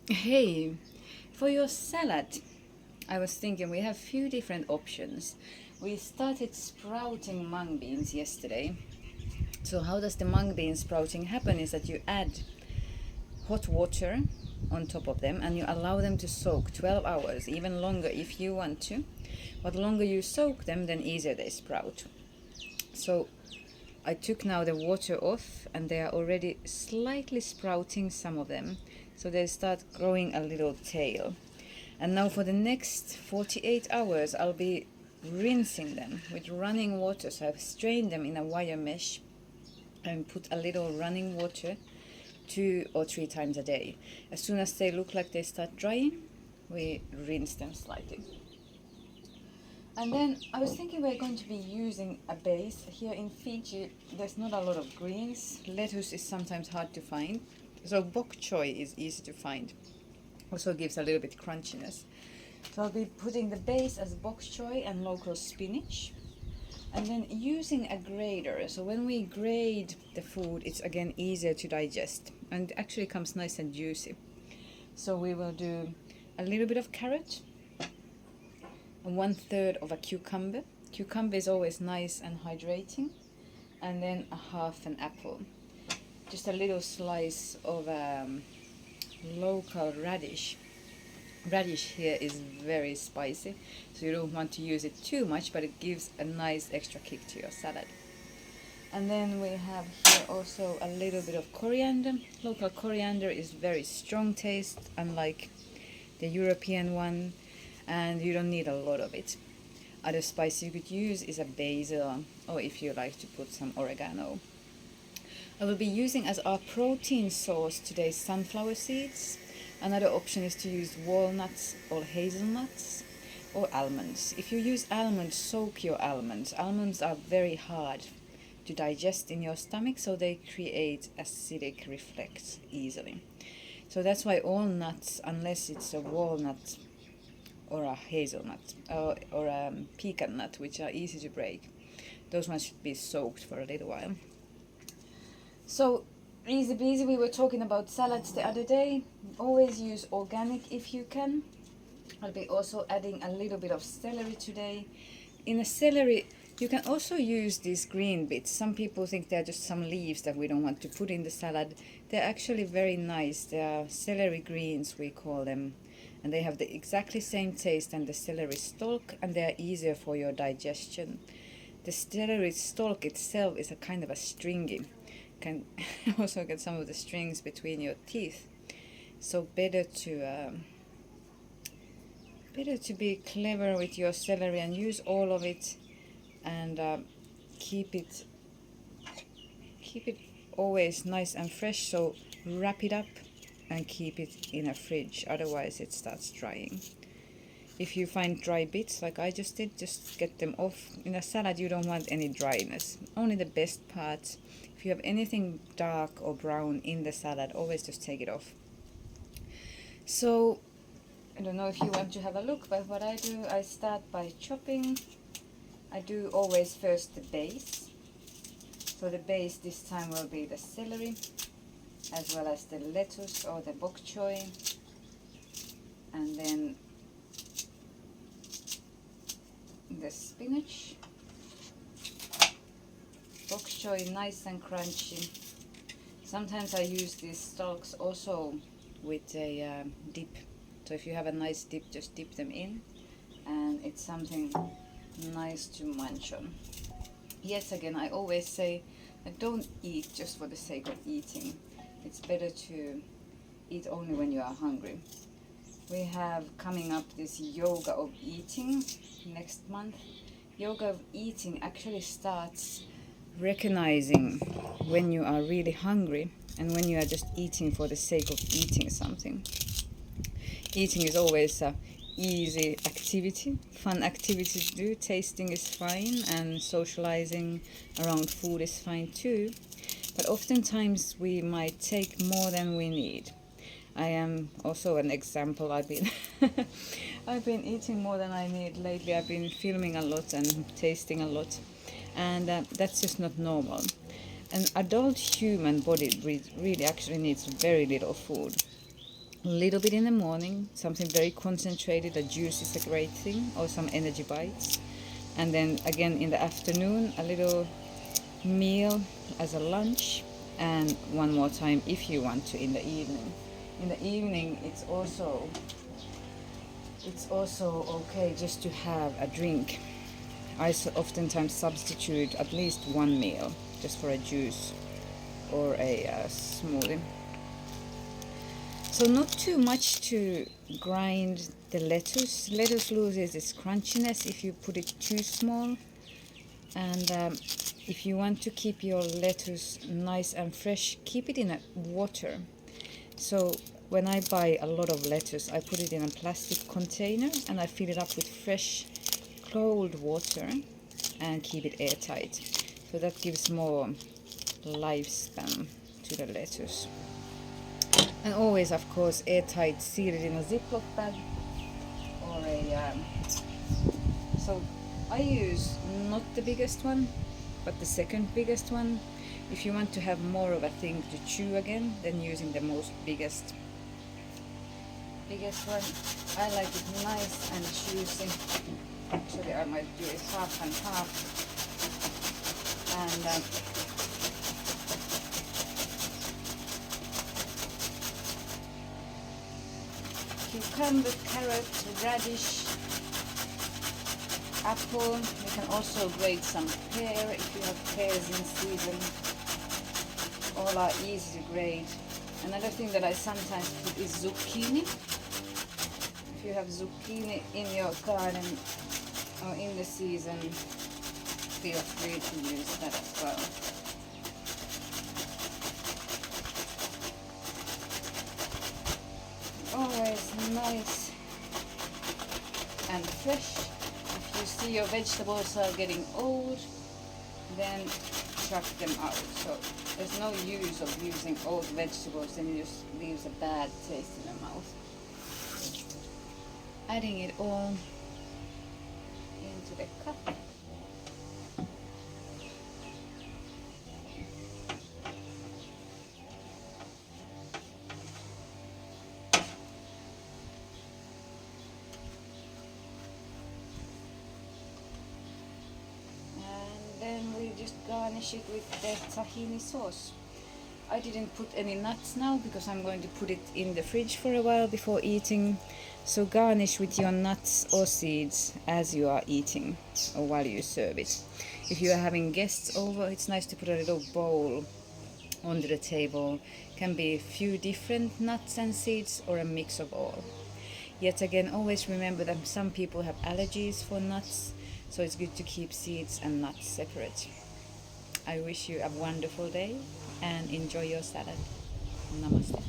Hey, for your salad, I was thinking we have few different options. We started sprouting mung beans yesterday. So how does the mung bean sprouting happen is that you add hot water on top of them and you allow them to soak 12 hours, even longer if you want to. But the longer you soak them, then easier they sprout. So I took now the water off and they are already slightly sprouting, some of them. So they start growing a little tail. And now for the next 48 hours, I'll be rinsing them with running water. So I've strained them in a wire mesh and put a little running water 2 or 3 times a day. As soon as they look like they start drying, we rinse them slightly. And then I was thinking we're going to be using a base. Here in Fiji, there's not a lot of greens. Lettuce is sometimes hard to find. So bok choy is easy to find. Also gives a little bit crunchiness. So I'll be putting the base as bok choy and local spinach. And then using a grater. So when we grate the food, it's again easier to digest. And it actually comes nice and juicy. So we will do a little bit of carrot. 1/3 of a cucumber. Cucumber is always nice and hydrating. And then a half an apple. Just a little slice of local radish. Radish here is very spicy, so you don't want to use it too much, but it gives a nice extra kick to your salad. And then we have here also a little bit of coriander. Local coriander is very strong taste, unlike the European one, and you don't need a lot of it. Other spice you could use is a basil, or if you like to put some oregano. I will be using as our protein source today sunflower seeds. Another option is to use walnuts or hazelnuts or almonds. If you use almonds, soak your almonds. Almonds are very hard to digest in your stomach, so they create acidic reflux easily. So that's why all nuts, unless it's a walnut or a hazelnut or a pecan nut, which are easy to break, those ones should be soaked for a little while. So easy peasy, we were talking about salads the other day. Always use organic if you can. I'll be also adding a little bit of celery today. In a celery, you can also use these green bits. Some people think they're just some leaves that we don't want to put in the salad. They're actually very nice. They are celery greens, we call them. And they have the exactly same taste as the celery stalk, and they are easier for your digestion. The celery stalk itself is a kind of a stringy. Can also get some of the strings between your teeth. So better to be clever with your celery and use all of it, and keep it always nice and fresh. So wrap it up and keep it in a fridge, otherwise it starts drying. If you find dry bits like I just did, just get them off. In a salad you don't want any dryness, only the best parts. If you have anything dark or brown in the salad, always just take it off. So I don't know if you want to have a look, but what I do, I start by chopping. I do always first the base. So the base this time will be the celery, as well as the lettuce or the bok choy, and then the spinach. Bok choy nice and crunchy. Sometimes I use these stalks also with a dip. So if you have a nice dip, just dip them in, and it's something nice to munch on. Yes, again, I always say that don't eat just for the sake of eating. It's better to eat only when you are hungry. We have coming up this yoga of eating next month. Yoga of eating actually starts recognizing when you are really hungry and when you are just eating for the sake of eating something. Eating is always a easy activity, fun activity to do. Tasting is fine, and socializing around food is fine too. But oftentimes we might take more than we need. I am also an example. I've been eating more than I need lately. I've been filming a lot and tasting a lot, and that's just not normal. An adult human body really actually needs very little food. A little bit in the morning, something very concentrated. A juice is a great thing, or some energy bites. And then again in the afternoon, a little meal as a lunch, and one more time if you want to in the evening. In the evening, it's also okay just to have a drink. I oftentimes substitute at least one meal just for a juice or a smoothie. So not too much to grind the lettuce. Lettuce loses its crunchiness if you put it too small. And if you want to keep your lettuce nice and fresh, keep it in a water. So when I buy a lot of lettuce, I put it in a plastic container and I fill it up with fresh cold water and keep it airtight. So that gives more lifespan to the lettuce. And always, of course, airtight, sealed in a Ziploc bag or a... so I use not the biggest one, but the second biggest one. If you want to have more of a thing to chew again, then using the most biggest one. I like it nice and juicy. Actually, I might do it half and half. And cucumber, carrot, radish, apple. You can also grate some pear if you have pears in season. All are easy to grate. Another thing that I sometimes put is zucchini. If you have zucchini in your garden or in the season, feel free to use that as well. Always nice and fresh. If you see your vegetables are getting old, then chuck them out. So there's no use of using old vegetables, and it just leaves a bad taste in the mouth. Adding it all into the cup. Then we just garnish it with the tahini sauce. I didn't put any nuts now because I'm going to put it in the fridge for a while before eating. So garnish with your nuts or seeds as you are eating or while you serve it. If you are having guests over, it's nice to put a little bowl under the table. Can be a few different nuts and seeds or a mix of all. Yet again, always remember that some people have allergies for nuts. So it's good to keep seeds and nuts separate. I wish you a wonderful day and enjoy your salad. Namaste.